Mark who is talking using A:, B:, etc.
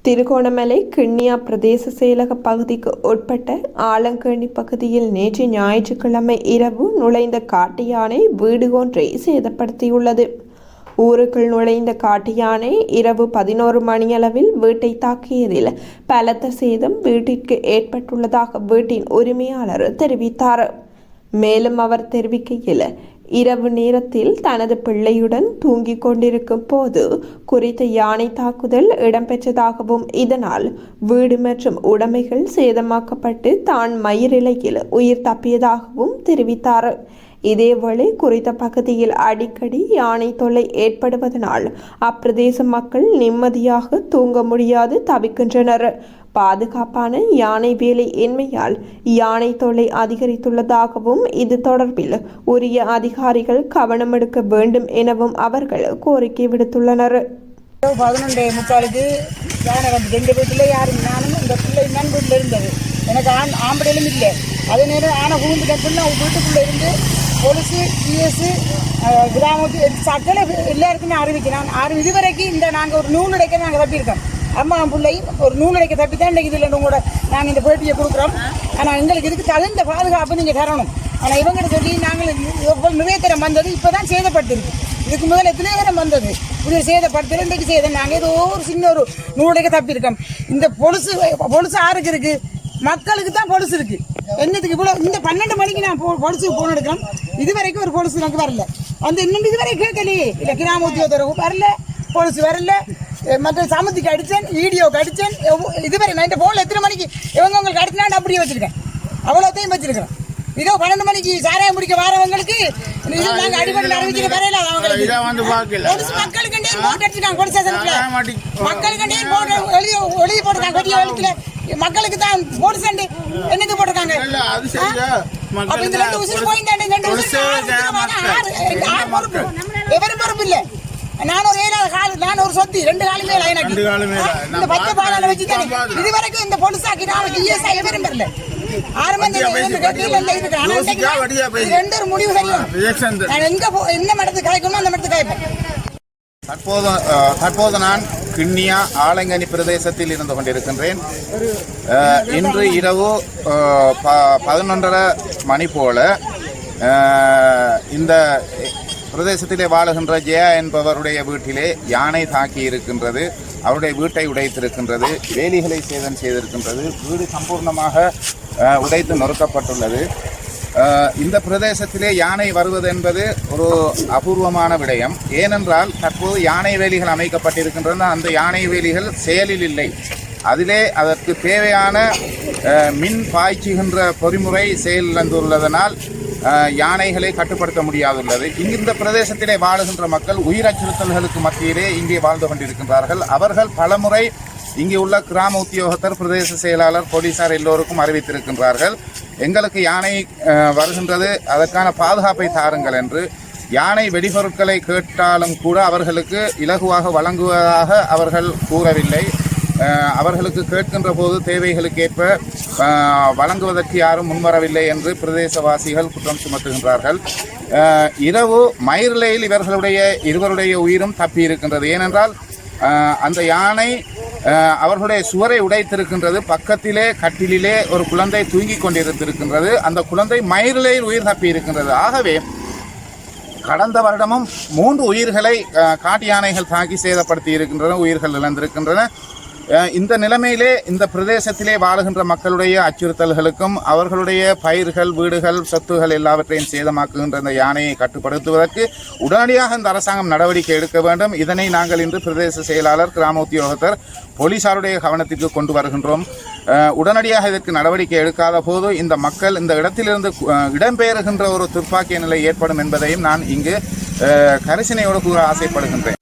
A: திருகோணமலை கிண்ணியா பிரதேச செயலக பகுதிக்கு உட்பட்ட ஆலங்கேணி பகுதியில் நேற்று ஞாயிற்றுக்கிழமை இரவு நுழைந்த காட்டு யானை வீடு ஒன்றை சேதப்படுத்தியுள்ளது. ஊருக்குள் நுழைந்த காட்டு யானை இரவு 11 மணியளவில் வீட்டை தாக்கியதில் பலத்த சேதம் வீட்டிற்கு ஏற்பட்டுள்ளதாக வீட்டின் உரிமையாளர் தெரிவித்தார். மேலும் அவர் தெரிவிக்கையில், இரவு நேரத்தில் தனது பிள்ளையுடன் தூங்கிக் கொண்டிருக்கும் போது குறித்த யானை தாக்குதல் இடம்பெற்றதாகவும் இதனால் வீடு மற்றும் உடைமைகள் சேதமாக்கப்பட்டு தான் மயிரிழையில் உயிர் தப்பியதாகவும் தெரிவித்தார். இதேவேளை குறித்த பகுதியில் அடிக்கடி யானை தொல்லை ஏற்படுவதனால் அப்பிரதேச மக்கள் நிம்மதியாக தூங்க முடியாது தவிக்கின்றனர். பாதுகாப்பான யானை வேலை இன்மையால் யானை தொல்லை அதிகரித்துள்ளதாகவும் இது தொடர்பில் உரிய அதிகாரிகள் கவனம் எடுக்க வேண்டும் எனவும் அவர்கள் கோரிக்கை விடுத்துள்ளனர்.
B: 11:45 யானை வந்து 2 வீட்டில் யாரும் நானும் இந்த பிள்ளை இன்னும் வீட்டில் இருந்தது. எனக்கு ஆம்படையிலும் இல்லை. அதே நேரம் ஆனை கூண்டுக்குள்ள வீட்டுக்குள்ளே இருந்து போலீஸு டிஎஸ் கிராமத்து சக்கல எல்லாருக்குமே அறிவிக்கிறேன். இதுவரைக்கும் இந்த நாங்கள் ஒரு நூல் அடைக்க நாங்கள் தப்பியிருக்கோம். அம்மா பிள்ளையும் ஒரு நூல் அடைக்க தப்பி தான் இன்றைக்கு இதில் உங்களோட நாங்கள் இந்த பேட்டியை கொடுக்குறோம். ஆனால் எங்களுக்கு இதுக்கு தகுந்த பாதுகாப்பு நீங்கள் தரணும். ஆனால் இவங்கிட்ட சொல்லி நாங்கள் எவ்வளோ நிறைவேற்றம் வந்தது இப்போ தான் சேதப்படுத்திருக்கு. இதுக்கு முதல்ல எத்தனை நேரம் வந்தது புதிய சேதப்படுத்தல. இன்றைக்கு சேதம் நாங்கள் ஏதோ ஒரு சின்ன ஒரு நூல் அடைக்க தப்பியிருக்கோம். இந்த பொலுசு ஆருக்கு இருக்குது, மக்களுக்கு தான் பொலுசு இருக்குது. என்னத்துக்கு இவ்வளோ இந்த 12 மணிக்கு நான் பொலுசுக்கு போன் எடுக்கிறோம். இதுவரைக்கும் ஒரு பொலுசு எனக்கு வரல. அந்த இன்னும் இதுவரை கேட்கலையே. இல்லை கிராம உத்தியோகத்தரவு வரல, பொலுசு வரல. மற்ற சாமத்துக்கு அடித்தேன், வீடியோக்கு அடித்தேன். இதுவரை நான் இந்த போனில் எத்தனை மணிக்கு இவங்க உங்களுக்கு அடிச்சுனா அப்படியே வச்சிருக்கேன். அவ்வளோத்தையும் வச்சிருக்கிறேன். இதோ 12 மணிக்கு சாராயம் முடிக்க வரவங்களுக்கு நாங்கள் அடிபட்டு அறிவிச்சு வரையில மக்களுக்கு போட்டு அடிச்சுட்டாங்க. மக்களுக்கு போட்டு எழுதி போட்டுருக்காங்க. பெரிய எழுத்துல மக்களுக்கு தான் போட்டு சண்டை என்னது போட்டிருக்காங்க. அப்ப இந்த 2 உசுறு போயிட்டாங்க. 2 உசுறு எவரும் பொறுப்பு இல்லை. நான் ஒரு 7 கால், நான் ஒரு சொத்தி 2 காலுமே எனக்கு இந்த பச்சை பாலால வச்சுட்டேன். இதுவரைக்கும் இந்த பொலிசாக்கி நான் இஎஸ்ஐ எவரும் பெறல. 6 மணி ரெண்டு முடிவு சரியும். நான் எந்த மடத்துக்கு காய்க்கணும் அந்த மடத்துக்கு காய்ப்பேன்.
C: தற்போது நான் கிண்ணியா ஆலங்கனி பிரதேசத்தில் இருந்து கொண்டிருக்கின்றேன். இன்று இரவு 11:30 மணி போல இந்த பிரதேசத்திலே வாழுகின்ற ஜெயா என்பவருடைய வீட்டிலே யானை தாக்கி இருக்கின்றது. அவருடைய வீட்டை உடைத்திருக்கின்றது, வேலிகளை சேதம் செய்திருக்கின்றது, வீடு சம்பூர்ணமாக உடைத்து நொறுக்கப்பட்டுள்ளது. இந்த பிரதேசத்திலே யானை வருவது என்பது ஒரு அபூர்வமான விடயம். ஏனென்றால் தற்போது யானை வேலிகள் அமைக்கப்பட்டிருக்கின்றன. அந்த யானை வேலிகள் செயலில் இல்லை. அதிலே அதற்கு தேவையான மின் பாய்ச்சுகின்ற பொறிமுறை செயலிழந்துள்ளதனால் யானைகளை கட்டுப்படுத்த முடியாதுள்ளது. இந்த பிரதேசத்திலே வாழுகின்ற மக்கள் உயிர் அச்சுறுத்தல்களுக்கு மத்தியிலே இங்கே வாழ்ந்து கொண்டிருக்கின்றார்கள். அவர்கள் பலமுறை இங்கே உள்ள கிராம உத்தியோகத்தர், பிரதேச செயலாளர், போலீசார் எல்லோருக்கும் அறிவித்திருக்கின்றார்கள். எங்களுக்கு யானை வருகின்றது, அதற்கான பாதுகாப்பை தாருங்கள் என்று. யானை வெடிபொருட்களை கேட்டாலும் கூட அவர்களுக்கு இலகுவாக வழங்குவதாக அவர்கள் கூறவில்லை. அவர்களுக்கு கேட்கின்ற போது தேவைகளுக்கேற்ப வழங்குவதற்கு யாரும் முன்வரவில்லை என்று பிரதேசவாசிகள் குற்றம் சுமத்துகின்றார்கள். இரவு மயிரிழையில் இருவருடைய உயிரும் தப்பி இருக்கின்றது. ஏனென்றால் அந்த யானை அவர்களுடைய சுவரை உடைத்திருக்கின்றது. பக்கத்திலே கட்டிலே ஒரு குழந்தை தூங்கிக் கொண்டிருந்திருக்கின்றது. அந்த குழந்தை மயிரிழையில் உயிர் தப்பி இருக்கின்றது. ஆகவே கடந்த வருடமும் 3 உயிர்களை காட்டு யானைகள் தாக்கி சேதப்படுத்தி இருக்கின்றன, உயிர்கள் இழந்திருக்கின்றன. இந்த நிலைமையிலே இந்த பிரதேசத்திலே வாழுகின்ற மக்களுடைய அச்சுறுத்தல்களுக்கும் அவர்களுடைய பயிர்கள், வீடுகள், சொத்துகள் எல்லாவற்றையும் சேதமாக்குகின்ற இந்த யானையை கட்டுப்படுத்துவதற்கு உடனடியாக இந்த அரசாங்கம் நடவடிக்கை எடுக்க வேண்டும். இதனை நாங்கள் இன்று பிரதேச செயலாளர், கிராம உத்தியோகத்தர், போலீசாருடைய கவனத்திற்கு கொண்டு வருகின்றோம். உடனடியாக இதற்கு நடவடிக்கை எடுக்காத போது இந்த மக்கள் இந்த இடத்திலிருந்து இடம்பெயர்கின்ற ஒரு துப்பாக்கிய நிலை ஏற்படும் என்பதையும் நான் இங்கு கரிசனையோடு கூற ஆசைப்படுகின்றேன்.